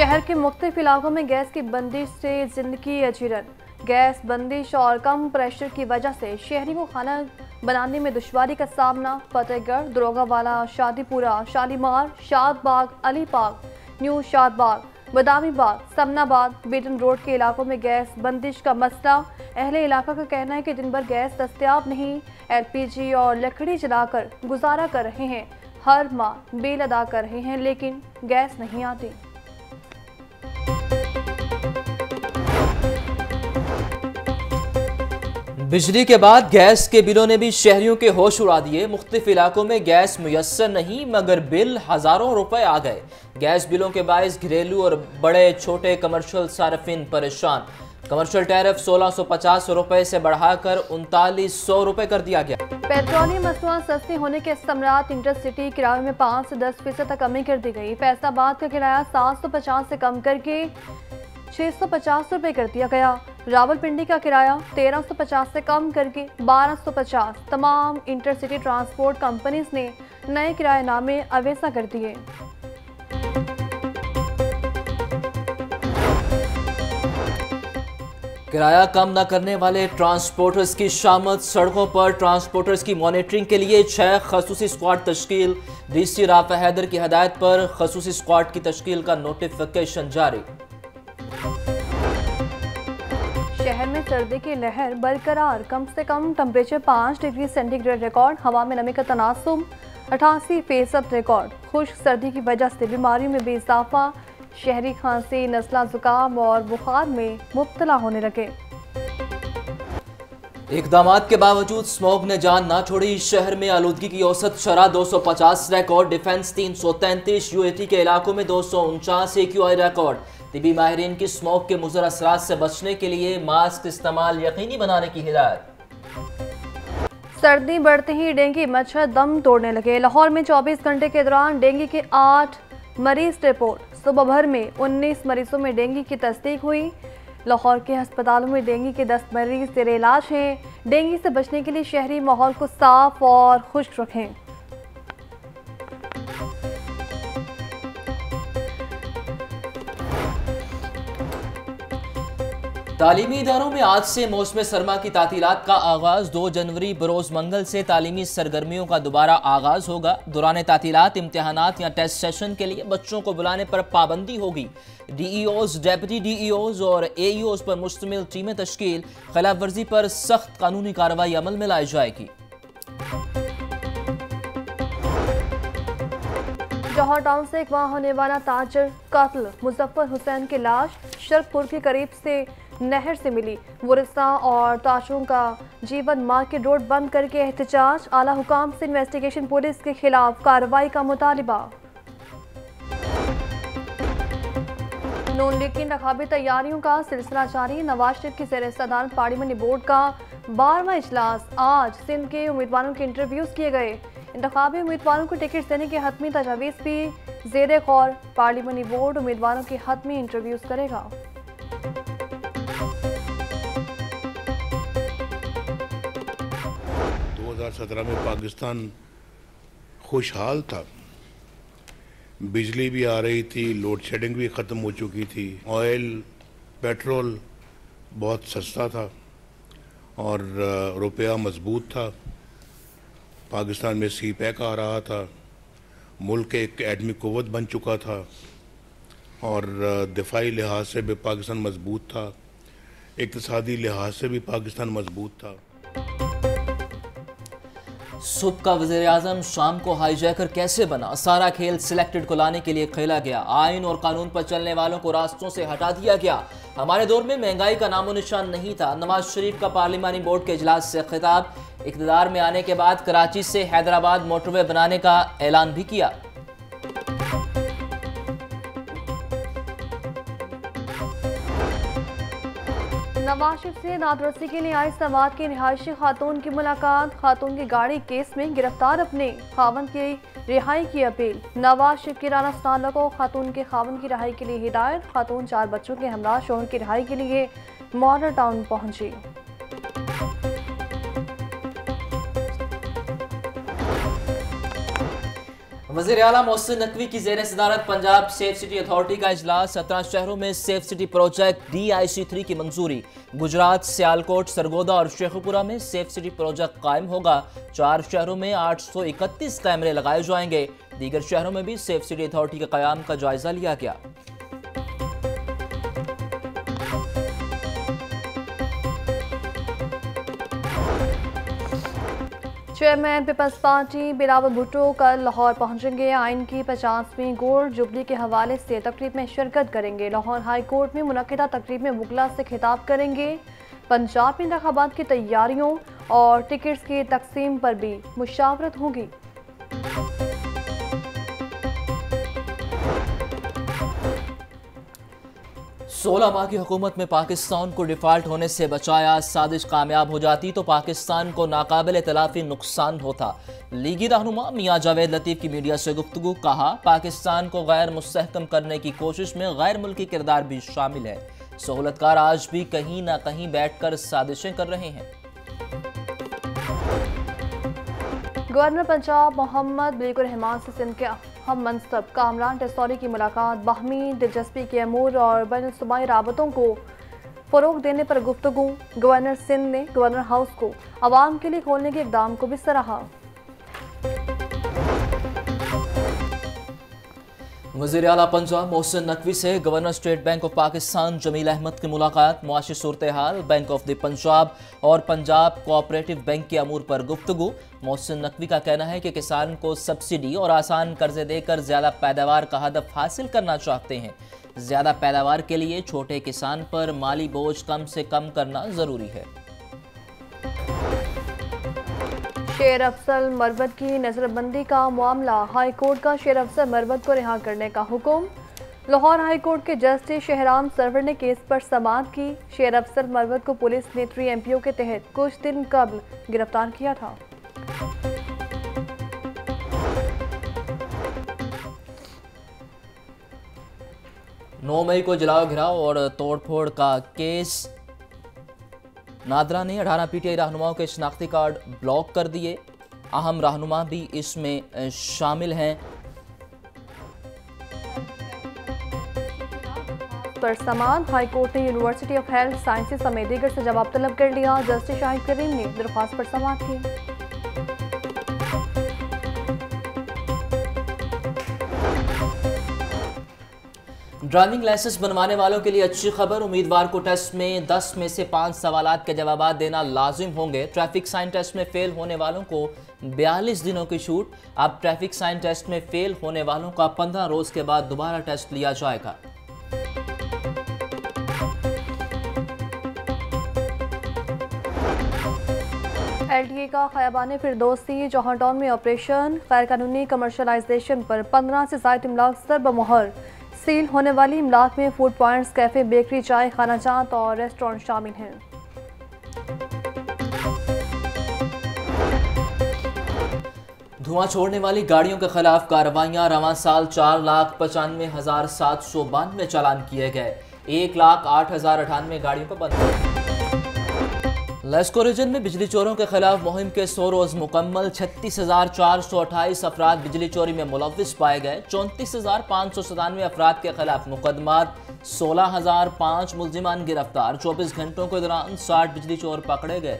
शहर के मुख्तलिफ इलाकों में गैस की बंदिश से जिंदगी अजीरन। गैस बंदिश और कम प्रेशर की वजह से शहरी को खाना बनाने में दुश्वारी का सामना। Fatehgarh, Darogawala, Shadipura, Shalimar, Shadbagh, Alibag, new Shadbagh, Badami Bagh, Samanabad, batten road के इलाकों में गैस बंदिश का मसला। अहले इलाका का कहना है कि दिन भर गैस दस्तयाब नहीं, एलपीजी और लकड़ी जलाकर गुजारा कर रहे हैं। हर माह बिल अदा कर रहे हैं लेकिन गैस नहीं आती। बिजली के बाद गैस के बिलों ने भी शहरियों के होश उड़ा दिए। मुख्तलिफ इलाकों में गैस मुयस्सर नहीं मगर बिल हजारों रुपए आ गए। गैस बिलों के बायस घरेलू और बड़े छोटे कमर्शियल सार्फिन परेशान। कमर्शियल टैरिफ 1650 रुपए से बढ़ाकर 3900 रुपए कर दिया गया। पेट्रोलियम मसनूआत सस्ती होने के सम्राट इंटरसिटी किराए में 5 से 10% तक कमी कर दी गई। फैसलाबाद का किराया 750 से कम करके 650 रुपए कर दिया गया। रावलपिंडी का किराया 1350 से कम करके 1250। तमाम इंटरसिटी ट्रांसपोर्ट कंपनीज ने नए किराएनामे अवेसा कर दिए। किराया कम न करने वाले ट्रांसपोर्टर्स की शामत। सड़कों पर ट्रांसपोर्टर्स की मॉनिटरिंग के लिए 6 खसूसी स्क्वाड तश्कील। डीसी राफा हैदर की हदायत पर खसूसी स्क्वाड की तश्कील का नोटिफिकेशन जारी। शहर में सर्दी की लहर बरकरार। कम से कम टेम्परेचर 5 डिग्री सेंटीग्रेड रिकॉर्ड। हवा में नमी का तनासुब 88% रिकॉर्ड। खुश्क सर्दी की वजह से बीमारियों में भी इजाफा। शहरी खांसी, नज़ला, जुकाम और बुखार में मुब्तला होने लगे। इक़दामात के बावजूद स्मॉग ने जान ना छोड़ी। शहर में आलूदगी की औसत शरह 250 रिकॉर्ड। डिफेंस 333, यूएटी के इलाकों में 249 AQI रिकॉर्ड। तिबी माहिरीन की स्मॉग के मुज़र असरात से बचने के लिए मास्क इस्तेमाल यकीनी बनाने की हिदायत। सर्दी बढ़ते ही डेंगू मच्छर दम तोड़ने लगे। लाहौर में 24 घंटे के दौरान डेंगू के 8 मरीज रिपोर्ट। सुबह भर में 19 मरीजों में डेंगू की तस्दीक हुई। लाहौर के अस्पतालों में डेंगू के 10 मरीज जेर इलाज हैं। डेंगू से बचने के लिए शहरी माहौल को साफ और खुश्क रखें। तालीमी इदारों में आज से मौसम सरमा की तातीलात का आगाज। 2 जनवरी बरोज मंगल से तालीमी सरगर्मियों का दोबारा आगाज होगा। दौरान तातीलात इम्तिहानात या टेस्ट सेशन के लिए बच्चों को बुलाने पर पाबंदी होगी। DEOs, डेप्यूटी DEOs और AEOs पर मुश्तमिल टीमें तश्कील। खिलाफ वर्जी पर सख्त कानूनी कार्रवाई अमल में लाई जाएगी। जौहर टाउन से अगवा होने वाला ताजर कातिल मुजफ्फर हुसैन की लाश शरकपुर के करीब से नहर से मिली। वरिसा और ताजरों का जीवन मार्केट रोड बंद करके एहतजाज। आला हुकाम से इन्वेस्टिगेशन पुलिस के खिलाफ कार्रवाई का मुतालिबा। नून लीग की इंतखाबी तैयारियों का सिलसिला जारी। नवाज शरीफ की ज़ेर सदारत पार्लियामेंट बोर्ड का 12वां इजलास। आज सिंध के उम्मीदवारों के इंटरव्यूज किए गए। इंतखाबी उम्मीदवारों को टिकट देने की हतमी तजावीज़ भी ज़ेर गौर। पार्लियामेंट बोर्ड उम्मीदवारों के हतमी इंटरव्यूज करेगा। 2017 में पाकिस्तान खुशहाल था। बिजली भी आ रही थी, लोड शेडिंग भी ख़त्म हो चुकी थी, ऑयल पेट्रोल बहुत सस्ता था और रुपया मजबूत था। पाकिस्तान में सी पैक आ रहा था। मुल्क एक एटमी क़ुव्वत बन चुका था और दिफाई लिहाज से भी पाकिस्तान मजबूत था। इक़्तिसादी लिहाज से भी पाकिस्तान मजबूत था। सुबह का वज़ीर आज़म शाम को हाईजैकर कैसे बना? सारा खेल सिलेक्टेड को लाने के लिए खेला गया। आइन और कानून पर चलने वालों को रास्तों से हटा दिया गया। हमारे दौर में महंगाई का नामो निशान नहीं था। नवाज शरीफ का पार्लिमानी बोर्ड के इजलास से खिताब। इक़्तिदार में आने के बाद कराची से हैदराबाद मोटरवे बनाने का ऐलान भी किया। नवाज शरीफ से नादरसी के लिए आई समात की रिहायशी खातून की मुलाकात। खातून की गाड़ी केस में गिरफ्तार अपने खावन की रिहाई की अपील। नवाज शरीफ की राना सनाला को खातून के खावन की रिहाई के लिए हिदायत। खातून 4 बच्चों के हमरा शोहर की रिहाई के लिए मॉडल टाउन पहुंची। वज़ीर आला मोहसिन नकवी की ज़ेर सदारत पंजाब सेफ सिटी अथॉरिटी का इजलास। 17 शहरों में सेफ सिटी प्रोजेक्ट DIC3 की मंजूरी। गुजरात, सियालकोट, सरगोदा और शेखुपुरा में सेफ सिटी प्रोजेक्ट कायम होगा। 4 शहरों में 831 कैमरे लगाए जाएंगे। दीगर शहरों में भी सेफ सिटी अथॉरिटी के क़याम का जायजा लिया गया। चेयरमैन पीपल्स पार्टी बिलावल भुट्टो कल लाहौर पहुंचेंगे। आइन की 50वीं गोल्ड जुबली के हवाले से तकरीब में शिरकत करेंगे। लाहौर हाई कोर्ट में मुनक्किदा तकरीब में वकला से खिताब करेंगे। पंजाब में इंतखाबात की तैयारियों और टिकट्स की तकसीम पर भी मुशावरत होगी। 16 माह की हुकूमत में पाकिस्तान को डिफॉल्ट होने से बचाया। साजिश कामयाब हो जाती तो पाकिस्तान को नाकाबिल तलाफी नुकसान होता। लीगी रहनुमा मियां जावेद लतीफ की मीडिया से गुफ्तगू। कहा, पाकिस्तान को गैर मुस्तहकम करने की कोशिश में गैर मुल्की किरदार भी शामिल है। सहूलतकार आज भी कहीं ना कहीं बैठकर साजिशें कर रहे हैं। गवर्नर पंजाब मोहम्मद बिलीकुर रहमान से सिंध के अहम मनसब कामरान टेस्टोरी की मुलाकात। बाहमी दिलचस्पी के अमूर और बैनुल-सूबाई राबतों को फ़रोग देने पर गुफ्तगू। गवर्नर सिंध ने गवर्नर हाउस को आवाम के लिए खोलने के इक़दाम को भी सराहा। वज़ीर आला पंजाब मोहसिन नकवी से गवर्नर स्टेट बैंक ऑफ पाकिस्तान जमील अहमद की मुलाकात। मुआशी सूरत हाल, बैंक ऑफ द पंजाब और पंजाब कोऑपरेटिव बैंक के अमूर पर गुफ्तगू। मोहसिन नकवी का कहना है कि किसान को सब्सिडी और आसान कर्जे देकर ज़्यादा पैदावार का हदफ हासिल करना चाहते हैं। ज़्यादा पैदावार के लिए छोटे किसान पर माली बोझ कम से कम करना ज़रूरी है। शेर अफजल मरवत की नजरबंदी का मामला। हाई कोर्ट का शेर अफजल मरवत को रिहा करने का हुक्म। लाहौर हाई कोर्ट के जस्टिस शहराम सरवर ने केस पर समाअत की। शेर अफजल मरवत को पुलिस ने 3 MPO के तहत कुछ दिन कबल गिरफ्तार किया था। नौ मई को जलाओ घिराव और तोड़फोड़ का केस। नादरा ने 18 PTI रहनुमाओं के शनाख्ती कार्ड ब्लॉक कर दिए। अहम रहनुमा भी इसमें शामिल हैं। पर समाअत। हाई कोर्ट ने यूनिवर्सिटी ऑफ हेल्थ साइंसेज समेत दीगर से जवाब तलब कर लिया। जस्टिस शाहिद करीम ने दरख्वास्त पर समाअत की। ड्राइविंग लाइसेंस बनवाने वालों के लिए अच्छी खबर। उम्मीदवार को टेस्ट में 10 में से 5 सवालात के जवाब देना लाजिम होंगे। ट्रैफिक साइन टेस्ट में फेल होने वालों को 42 दिनों की छूट। अब ट्रैफिक साइन टेस्ट में फेल होने वालों का 15 रोज के बाद दोबारा टेस्ट लिया जाएगा। LTA का खयाबान फिरदौसी जौहर टाउन में ऑपरेशन। गैर कानूनी कमर्शलाइजेशन पर 15 से ज़ायद इमलाक ज़रब-ओ-मोहर। सील होने वाली इमलाक में फूड पॉइंट्स, कैफे, बेकरी, चाय, खाना जात और रेस्टोरेंट शामिल हैं। धुआं छोड़ने वाली गाड़ियों के खिलाफ कार्रवाइयां। रवां साल 4,95,792 चालान किए गए। 1,08,098 गाड़ियों को बंद किया। लेस्को रीजन में बिजली चोरों के खिलाफ मुहिम के 100 रोज मुकम्मल। 36,428 अफराद बिजली चोरी में मुलव्विस पाए गए। 34,597 अफराद के खिलाफ मुकदमात। 16,005 मुल्जिमान गिरफ्तार। 24 घंटों के दौरान 60 बिजली चोर पकड़े गए।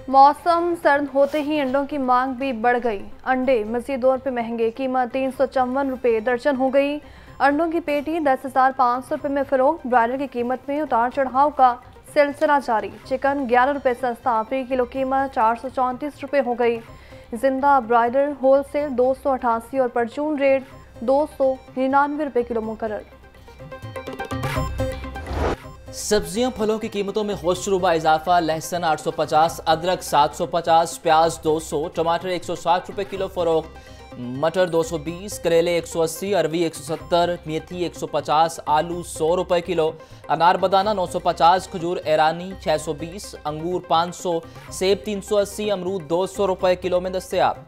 मौसम सर्द होते ही अंडों की मांग भी बढ़ गई। अंडे मज़ीद दौर पे महंगे। कीमत 354 रुपये दर्जन हो गई। अंडों की पेटी 10,500 रुपये में फरोख्त। ब्रायलर की कीमत में उतार चढ़ाव का सिलसिला जारी। चिकन 11 रुपये सस्ता। फी किलो कीमत 434 रुपये हो गई। जिंदा ब्रायलर होलसेल 288 और परचून रेट 299 रुपये किलो मुकर्रर। सब्जियों फलों की कीमतों में होशरुबा इजाफा। लहसुन 850, अदरक 750, प्याज 200, टमाटर 160 रुपये किलो फरोख्त। मटर 220, करेले 180, अरवी 170, मेथी 150, आलू 100 रुपये किलो। अनार बदाना 950, खजूर ईरानी 620, अंगूर 500, सेब 380, अमरूद 200 रुपये किलो में दस्तयाब।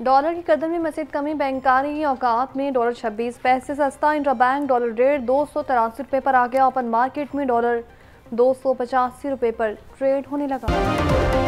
डॉलर की कदर में मज़ीद कमी। बैंकारी औकात में डॉलर 26 पैसे सस्ता। इंट्रा बैंक डॉलर रेट 283 रुपये पर आ गया। ओपन मार्केट में डॉलर 285 रुपये पर ट्रेड होने लगा।